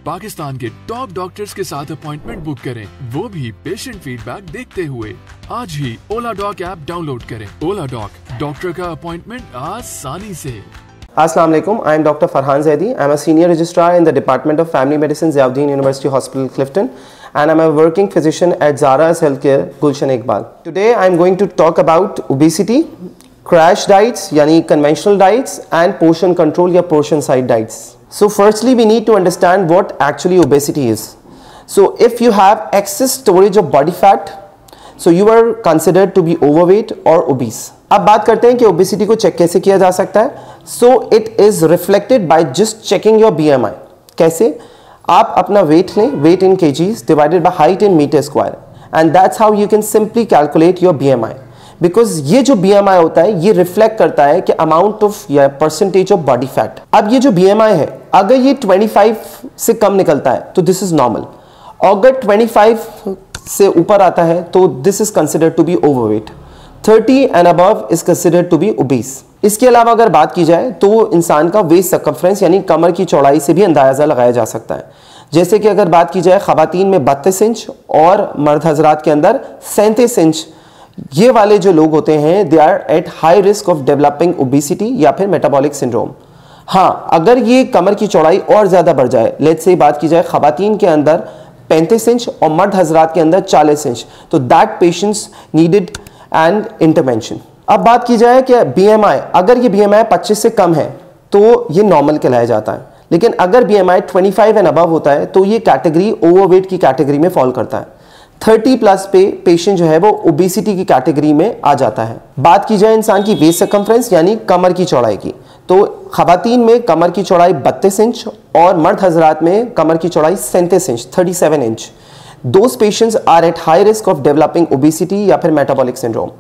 पाकिस्तान के top doctors के साथ अपॉइंटमेंट बुक करें, वो भी पेशेंट फीडबैक देखते हुए। आज ही ओला डॉक ऐप डाउनलोड करें। ओला डॉक, डॉक्टर का अपॉइंटमेंट आसानी से। Assalamu alaikum. I am Dr. Farhan Zaidi. I am a senior registrar in the Department of Family Medicine, Ziauddin University Hospital, Clifton, and I am a working physician at Zara's Healthcare, Gulshan Iqbal. Today I am going to talk about obesity, crash diets, yani conventional diets, and portion control या portion side diets. So firstly we need to understand what actually obesity is. So if you have excess storage of body fat, so you are considered to be overweight or obese. अब बात करते हैं कि obesity को check कैसे किया जा सकता है। So it is reflected by just checking your BMI। कैसे? आप अपना वेट लें, weight in kgs divided by height in metre square, and that's how you can simply calculate your BMI। Because ये जो BMI होता है ये रिफ्लेक्ट करता है कि अमाउंट ऑफ या परसेंटेज ऑफ बॉडी फैट। अब ये जो BMI है, अगर ये 25 से कम निकलता है तो दिस इज नॉर्मल, अगर 25 से ऊपर आता है तो this is considered to be overweight, 30 and above is considered to be obese. इसके अलावा अगर बात की जाए तो इंसान का वेस्ट सर्कमफ्रेंस यानी कमर की चौड़ाई से भी अंदाजा लगाया जा सकता है। जैसे कि अगर बात की जाए खवातीन में 32 इंच और मर्द हजरात के अंदर 37 इंच, ये वाले जो लोग होते हैं they are at high risk of developing obesity या फिर मेटाबॉलिक सिंड्रोम। हाँ, अगर ये कमर की चौड़ाई और ज़्यादा बढ़ जाए, लेट्स से बात की जाए खवातीन के अंदर 35 इंच और मर्द हजरात के अंदर 40 इंच, तो that patients needed and intervention. अब बात की जाए कि BMI, अगर ये BMI 25 से कम है तो ये नॉर्मल कहलाया जाता है, लेकिन अगर BMI 25 एंड अबव होता है तो ये कैटेगरी ओवरवेट की कैटेगरी में फॉल करता है। 30 प्लस पे पेशेंट जो है वो ओबेसिटी की कैटेगरी में आ जाता है। बात की जाए इंसान की वेस्ट सर्कमफ्रेंस यानी कमर की चौड़ाई की, तो खवातीन में कमर की चौड़ाई 32 इंच और मर्द हजरात में कमर की चौड़ाई 37 inch 37 inch. Those patients are at high risk of developing obesity या फिर metabolic syndrome।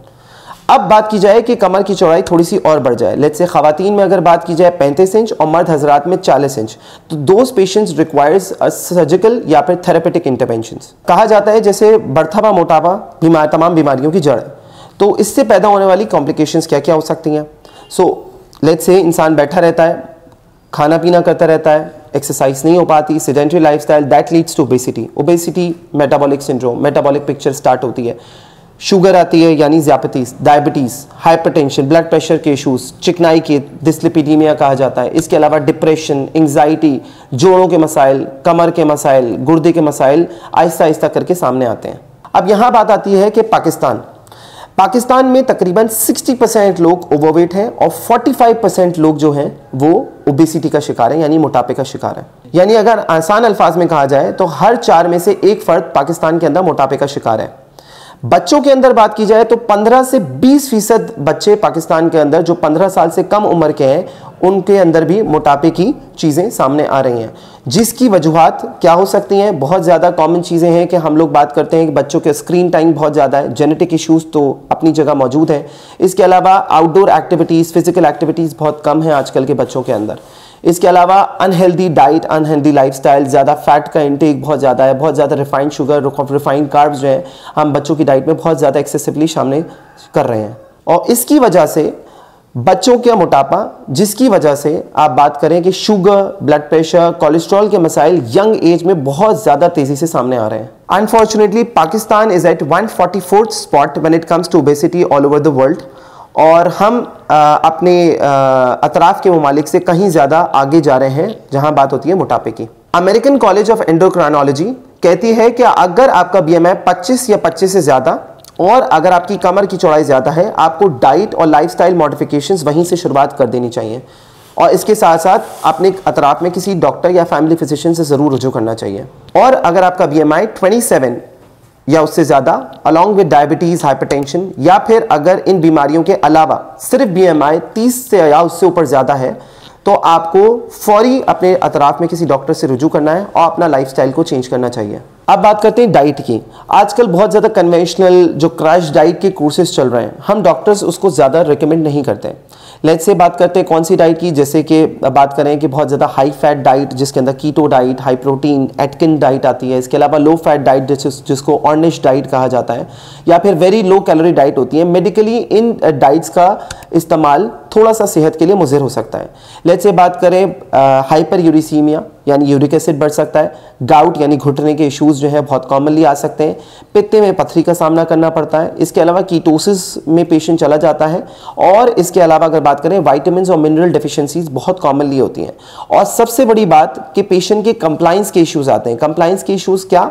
अब बात की जाए कि कमर की चौड़ाई थोड़ी सी और बढ़ जाए, लेट्स से खवातीन में अगर बात की जाए 35 इंच और मर्द हजरात में 40 इंच, तो those patients requires a surgical या फिर therapeutic interventions। कहा जाता है जैसे बढ़ता मोटापा तमाम बीमारियों की जड़ है, तो इससे पैदा होने वाली कॉम्प्लिकेशंस क्या क्या हो सकती हैं। सो लेट्स से इंसान बैठा रहता है, खाना पीना करता रहता है, एक्सरसाइज नहीं हो पाती, sedentary lifestyle, that leads to obesity. Obesity metabolic syndrome, metabolic picture start होती है, शुगर आती है यानी ज़्यापतीस, डायबिटीज़, हाइपरटेंशन, ब्लड प्रेशर के इशूज़, चिकनाई के डिस्लिपिडीमिया कहा जाता है। इसके अलावा डिप्रेशन, एंग्जाइटी, जोड़ों के मसाइल, कमर के मसाइल, गुर्दे के मसाइल आहिस्ता आहिस्ता करके सामने आते हैं। अब यहाँ बात आती है कि पाकिस्तान में तकरीबन 60% लोग ओवरवेट हैं और 45% लोग जो हैं वो ओबेसिटी का शिकार है यानी मोटापे का शिकार है। यानी अगर आसान अल्फाज में कहा जाए तो हर 4 में से 1 फर्द पाकिस्तान के अंदर मोटापे का शिकार है। बच्चों के अंदर बात की जाए तो 15 से 20% बच्चे पाकिस्तान के अंदर जो 15 साल से कम उम्र के हैं उनके अंदर भी मोटापे की चीज़ें सामने आ रही हैं। जिसकी वजूहात क्या हो सकती हैं? बहुत ज़्यादा कॉमन चीज़ें हैं कि हम लोग बात करते हैं कि बच्चों के स्क्रीन टाइम बहुत ज़्यादा है, जेनेटिक इश्यूज़ तो अपनी जगह मौजूद हैं। इसके अलावा आउटडोर एक्टिविटीज़, फिजिकल एक्टिविटीज़ बहुत कम है आजकल के बच्चों के अंदर। इसके अलावा अनहेल्दी डाइट, अनहेल्दी लाइफस्टाइल, ज़्यादा फैट का इंटेक बहुत ज़्यादा है, बहुत ज़्यादा रिफाइंड शुगर, रिफाइंड कार्ब्स जो हैं हम बच्चों की डाइट में बहुत ज़्यादा एक्सेसिवली शामिल कर रहे हैं, और इसकी वजह से बच्चों का मोटापा, जिसकी वजह से आप बात करें कि शुगर, ब्लड प्रेशर, कोलेस्ट्रॉल के मसाइल यंग एज में बहुत ज़्यादा तेज़ी से सामने आ रहे हैं। Unfortunately Pakistan is at 144th spot when it comes to obesity all over the world, और हम अपने अतराफ़ के ममालिक से कहीं ज़्यादा आगे जा रहे हैं जहां बात होती है मोटापे की। अमेरिकन कॉलेज ऑफ एंडोक्राइनोलॉजी कहती है कि अगर आपका BMI 25 या 25 से ज़्यादा और अगर आपकी कमर की चौड़ाई ज़्यादा है, आपको डाइट और लाइफस्टाइल मॉडिफिकेशंस वहीं से शुरुआत कर देनी चाहिए, और इसके साथ साथ अपने अतराफ़ में किसी डॉक्टर या फैमिली फिजिशियन से ज़रूर रुजू करना चाहिए। और अगर आपका BMI 27 या उससे ज़्यादा अलॉन्ग विद डायबिटीज़, हाइपरटेंशन, या फिर अगर इन बीमारियों के अलावा सिर्फ BMI 30 से या उससे ऊपर ज़्यादा है, तो आपको फौरी अपने अतराफ़ में किसी डॉक्टर से रुजू करना है और अपना लाइफस्टाइल को चेंज करना चाहिए। अब बात करते हैं डाइट की। आजकल बहुत ज़्यादा कन्वेंशनल जो क्रैश डाइट के कोर्सेज चल रहे हैं, हम डॉक्टर्स उसको ज़्यादा रिकमेंड नहीं करते हैं। लेट्स से बात करते हैं कौन सी डाइट की, जैसे कि बात करें कि बहुत ज़्यादा हाई फैट डाइट जिसके अंदर keto diet, high protein, Atkin diet आती है। इसके अलावा लो फैट डाइट जिसको ऑर्निश डाइट कहा जाता है, या फिर वेरी लो कैलोरी डाइट होती है। मेडिकली इन डाइट्स का इस्तेमाल थोड़ा सा सेहत के लिए मुज़र हो सकता है। लेट्स से बात करें हाइपर यूरिसीमिया, यानी यूरिक एसिड बढ़ सकता है, गाउट यानी घुटने के इश्यूज जो है बहुत कॉमनली आ सकते हैं, पित्ते में पथरी का सामना करना पड़ता है, इसके अलावा कीटोसिस में पेशेंट चला जाता है, और इसके अलावा अगर बात करें विटामिन्स और मिनरल डेफिशिएंसीज बहुत कॉमनली होती हैं। और सबसे बड़ी बात कि पेशेंट के कंप्लायंस के इश्यूज आते हैं। कंप्लायंस के इश्यूज क्या,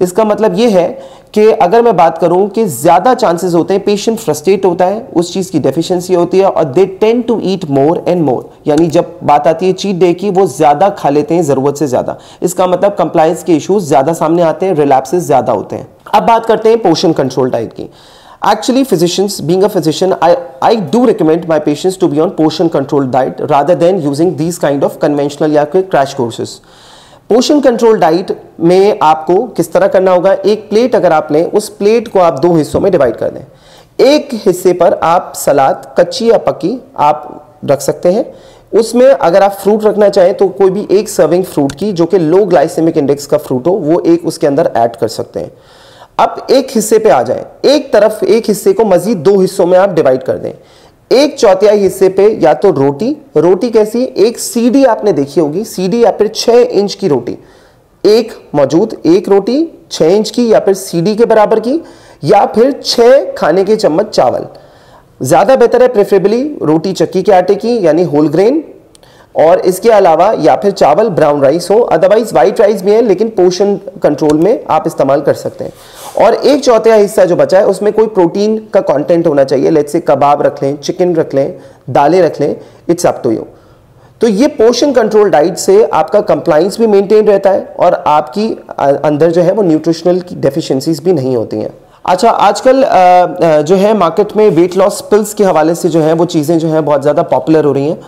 इसका मतलब ये है कि अगर मैं बात करूं कि ज्यादा चांसेस होते हैं पेशेंट फ्रस्ट्रेट होता है, उस चीज की डेफिशिएंसी होती है, और they tend to eat more and more, यानी जब बात आती है चीट डे की वो ज्यादा खा लेते हैं जरूरत से ज्यादा। इसका मतलब कंप्लायंस के इश्यूज ज्यादा सामने आते हैं, रिलैप्सेस ज्यादा होते हैं। अब बात करते हैं पोर्शन कंट्रोल डाइट की। Actually, physicians, being a physician, I do recommend my patients to be on portion controlled diet rather than using these kind of conventional या फिर crash courses. Portion control diet में आपको किस तरह करना होगा, एक प्लेट अगर आप लें, उस प्लेट को आप 2 हिस्सों में डिवाइड कर दें। एक हिस्से पर आप सलाद कच्ची या पकी आप रख सकते हैं, उसमें अगर आप फ्रूट रखना चाहें तो कोई भी एक सर्विंग फ्रूट की जो कि लो ग्लाइसेमिक इंडेक्स का फ्रूट हो वो एक उसके अंदर ऐड कर सकते हैं। अब एक हिस्से पे आ जाएं, एक तरफ एक हिस्से को मजीद 2 हिस्सों में आप डिवाइड कर दें। एक चौथाई हिस्से पे या तो रोटी कैसी, एक सीडी आपने देखी होगी, सीडी या फिर 6 इंच की रोटी एक मौजूद, एक रोटी 6 इंच की या फिर सीडी के बराबर की, या फिर 6 खाने के चम्मच चावल। ज्यादा बेहतर है प्रेफरेबली रोटी चक्की के आटे की यानी होल ग्रेन, और इसके अलावा या फिर चावल ब्राउन राइस हो, अदरवाइज वाइट राइस भी है लेकिन पोर्शन कंट्रोल में आप इस्तेमाल कर सकते हैं। और एक चौथाई हिस्सा जो बचा है उसमें कोई प्रोटीन का कंटेंट होना चाहिए, लेट्स से कबाब रख लें, चिकन रख लें, दालें रख लें, इट्स अप टू यू। तो ये पोर्शन कंट्रोल डाइट से आपका कंप्लायंस भी मेंटेन रहता है और आपकी अंदर जो है वो न्यूट्रिशनल डेफिशिएंसीज भी नहीं होती हैं। अच्छा, आजकल जो है मार्केट में वेट लॉस पिल्स के हवाले से जो है वो चीज़ें जो है बहुत ज़्यादा पॉपुलर हो रही हैं,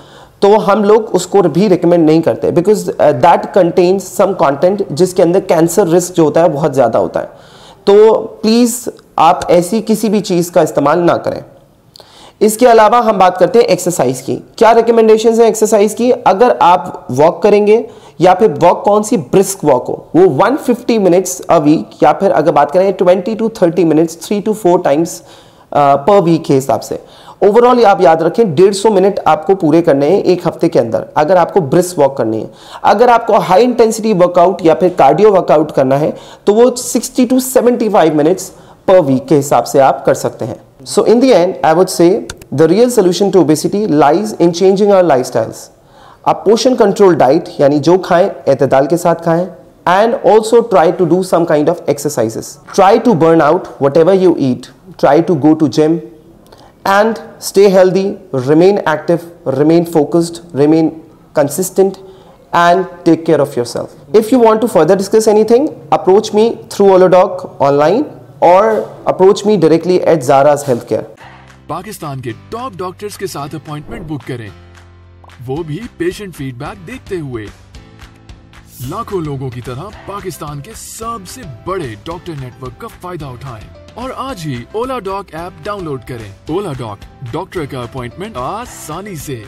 तो हम लोग उसको भी रिकमेंड नहीं करते because that contains some content जिसके अंदर कैंसर रिस्क जो होता है बहुत ज़्यादा होता है। तो प्लीज़ आप ऐसी किसी भी चीज़ का इस्तेमाल ना करें। इसके अलावा हम बात करते हैं एक्सरसाइज की। क्या रिकमेंडेशंस हैं एक्सरसाइज की? अगर आप वॉक करेंगे या फिर वॉक कौन सी, ब्रिस्क वॉक हो, वो 150 मिनट्स अ वीक, या फिर अगर बात करें 20 to 30 minutes 3 to 4 times per week के हिसाब से। ओवरऑल आप याद रखें 150 मिनट आपको पूरे करने हैं एक हफ्ते के अंदर, अगर आपको ब्रिस्क वॉक करनी है। अगर आपको हाई इंटेंसिटी वर्कआउट या फिर कार्डियो वर्कआउट करना है तो वो 60 to 75 मिनट्स पर वीक के हिसाब से आप कर सकते हैं। So in the end I would say the real solution to obesity lies in changing our lifestyles. आप पोर्शन कंट्रोल डाइट यानी जो खाएं एतदाल के साथ खाएं, and also try to do some kind of exercises. Try to burn out whatever you eat. Try to go to gym and stay healthy, remain active, remain focused, remain consistent, and take care of yourself. If you want to further discuss anything, approach me through Olodoc online or approach me directly at Zara's Healthcare. Pakistan के top doctors के साथ appointment book करें, वो भी patient feedback देखते हुए। लाखों लोगों की तरह पाकिस्तान के सबसे बड़े डॉक्टर नेटवर्क का फायदा उठाएं और आज ही ओला डॉक ऐप डाउनलोड करें। ओला डॉक, डॉक्टर का अपॉइंटमेंट आसानी से।